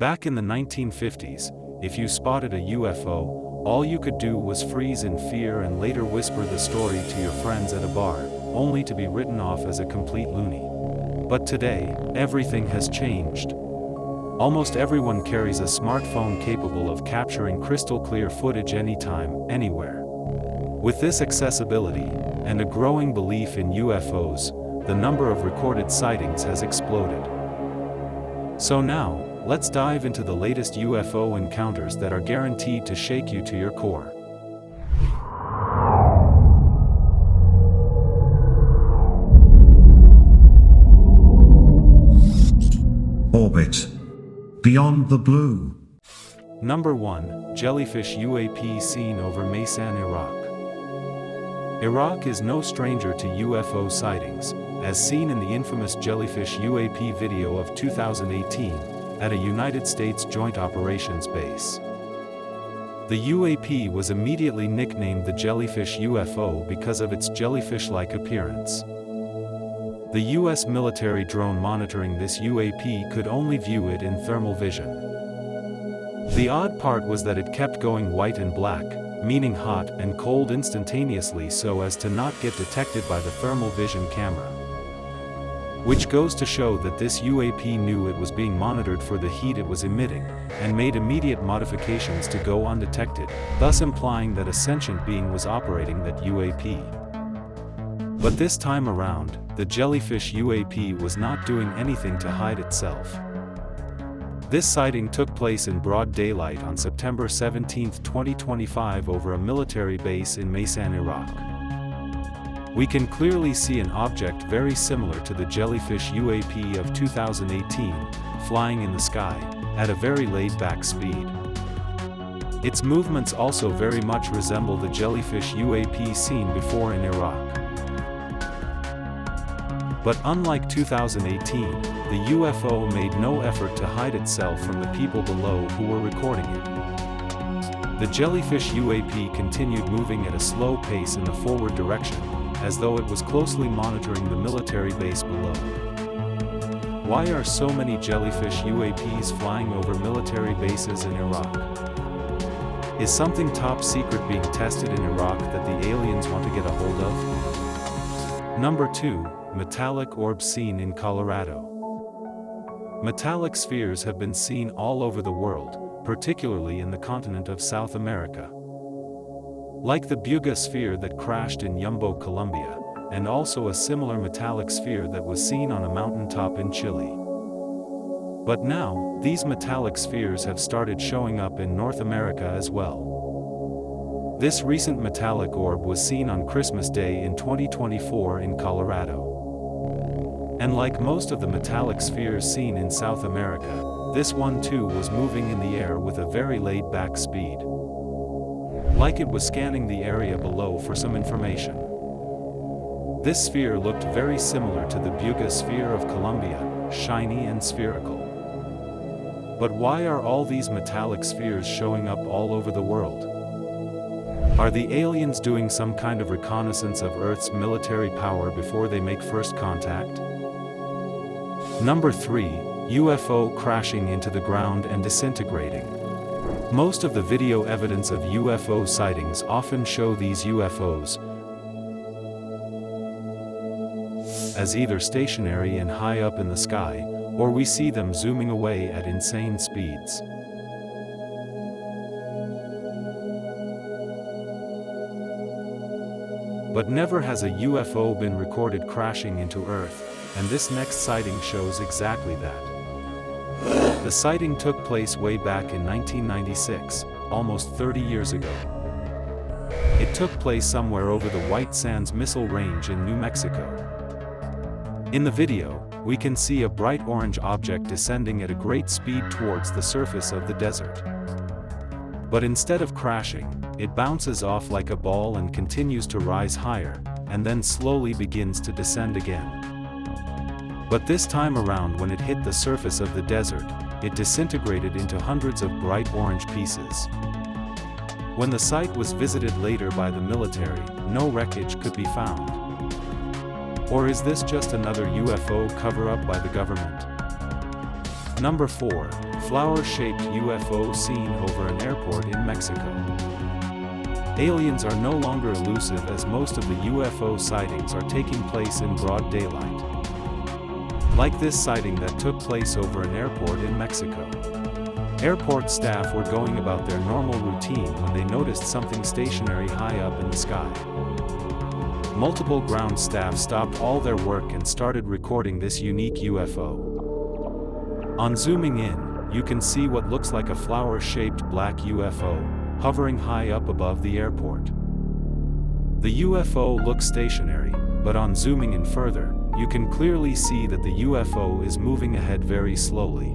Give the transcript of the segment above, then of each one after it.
Back in the 1950s, if you spotted a UFO, all you could do was freeze in fear and later whisper the story to your friends at a bar, only to be written off as a complete loony. But today, everything has changed. Almost everyone carries a smartphone capable of capturing crystal clear footage anytime, anywhere. With this accessibility, and a growing belief in UFOs, the number of recorded sightings has exploded. So now, let's dive into the latest UFO encounters that are guaranteed to shake you to your core. Orbit. Beyond the blue. Number 1, Jellyfish UAP seen over Menacing, Iraq. Iraq is no stranger to UFO sightings, as seen in the infamous Jellyfish UAP video of 2018, at a United States Joint Operations Base. The UAP was immediately nicknamed the Jellyfish UFO because of its jellyfish-like appearance. The US military drone monitoring this UAP could only view it in thermal vision. The odd part was that it kept going white and black, meaning hot and cold instantaneously so as to not get detected by the thermal vision camera. Which goes to show that this UAP knew it was being monitored for the heat it was emitting, and made immediate modifications to go undetected, thus implying that a sentient being was operating that UAP. But this time around, the Jellyfish UAP was not doing anything to hide itself. This sighting took place in broad daylight on September 17, 2025 over a military base in Menacing, Iraq. We can clearly see an object very similar to the Jellyfish UAP of 2018, flying in the sky, at a very laid-back speed. Its movements also very much resemble the Jellyfish UAP seen before in Iraq. But unlike 2018, the UFO made no effort to hide itself from the people below who were recording it. The Jellyfish UAP continued moving at a slow pace in the forward direction, as though it was closely monitoring the military base below. Why are so many Jellyfish UAPs flying over military bases in Iraq? Is something top secret being tested in Iraq that the aliens want to get a hold of? Number 2. Metallic orb seen in Colorado. Metallic spheres have been seen all over the world, particularly in the continent of South America. Like the Buga sphere that crashed in Yumbo, Colombia, and also a similar metallic sphere that was seen on a mountaintop in Chile. But now, these metallic spheres have started showing up in North America as well. This recent metallic orb was seen on Christmas Day in 2024 in Colorado. And like most of the metallic spheres seen in South America, this one too was moving in the air with a very laid-back speed. Like it was scanning the area below for some information. This sphere looked very similar to the Buga sphere of Colombia, shiny and spherical. But why are all these metallic spheres showing up all over the world? Are the aliens doing some kind of reconnaissance of Earth's military power before they make first contact? Number 3, UFO crashing into the ground and disintegrating. Most of the video evidence of UFO sightings often show these UFOs as either stationary and high up in the sky, or we see them zooming away at insane speeds. But never has a UFO been recorded crashing into Earth, and this next sighting shows exactly that. The sighting took place way back in 1996, almost 30 years ago. It took place somewhere over the White Sands Missile Range in New Mexico. In the video, we can see a bright orange object descending at a great speed towards the surface of the desert. But instead of crashing, it bounces off like a ball and continues to rise higher, and then slowly begins to descend again. But this time around, when it hit the surface of the desert, it disintegrated into hundreds of bright orange pieces. When the site was visited later by the military, no wreckage could be found. Or is this just another UFO cover-up by the government? Number 4. Flower-shaped UFO seen over an airport in Mexico. Aliens are no longer elusive as most of the UFO sightings are taking place in broad daylight. Like this sighting that took place over an airport in Mexico. Airport staff were going about their normal routine when they noticed something stationary high up in the sky. Multiple ground staff stopped all their work and started recording this unique UFO. On zooming in, you can see what looks like a flower-shaped black UFO, hovering high up above the airport. The UFO looks stationary, but on zooming in further, you can clearly see that the UFO is moving ahead very slowly.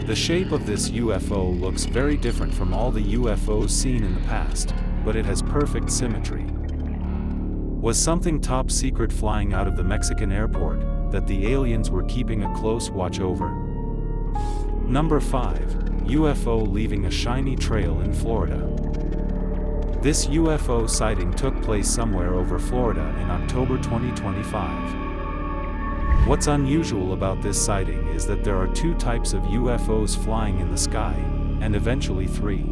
The shape of this UFO looks very different from all the UFOs seen in the past, but it has perfect symmetry. Was something top secret flying out of the Mexican airport that the aliens were keeping a close watch over? Number 5. UFO leaving a shiny trail in Florida. This UFO sighting took place somewhere over Florida in October 2025. What's unusual about this sighting is that there are 2 types of UFOs flying in the sky, and eventually 3.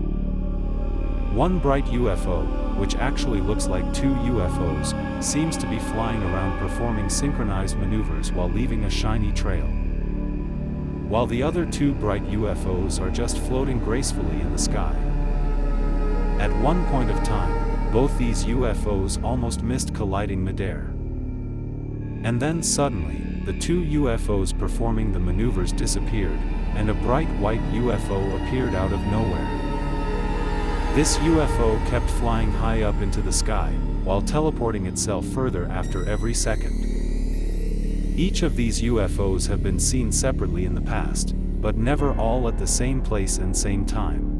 One bright UFO, which actually looks like 2 UFOs, seems to be flying around performing synchronized maneuvers while leaving a shiny trail. While the other 2 bright UFOs are just floating gracefully in the sky. At one point of time, both these UFOs almost missed colliding midair. And then suddenly, the 2 UFOs performing the maneuvers disappeared, and a bright white UFO appeared out of nowhere. This UFO kept flying high up into the sky, while teleporting itself further after every second. Each of these UFOs have been seen separately in the past, but never all at the same place and same time.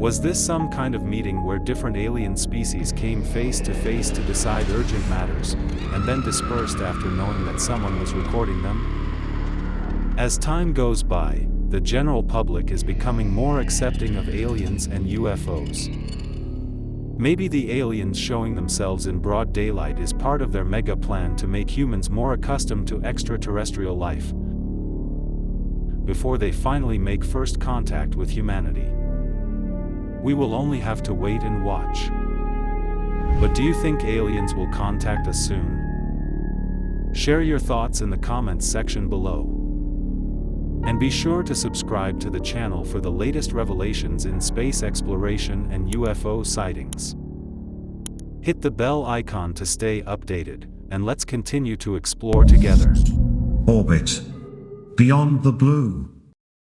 Was this some kind of meeting where different alien species came face to face to decide urgent matters, and then dispersed after knowing that someone was recording them? As time goes by, the general public is becoming more accepting of aliens and UFOs. Maybe the aliens showing themselves in broad daylight is part of their mega plan to make humans more accustomed to extraterrestrial life before they finally make first contact with humanity. We will only have to wait and watch. But do you think aliens will contact us soon? Share your thoughts in the comments section below. And be sure to subscribe to the channel for the latest revelations in space exploration and UFO sightings. Hit the bell icon to stay updated, and let's continue to explore together. Orbit. Beyond the blue.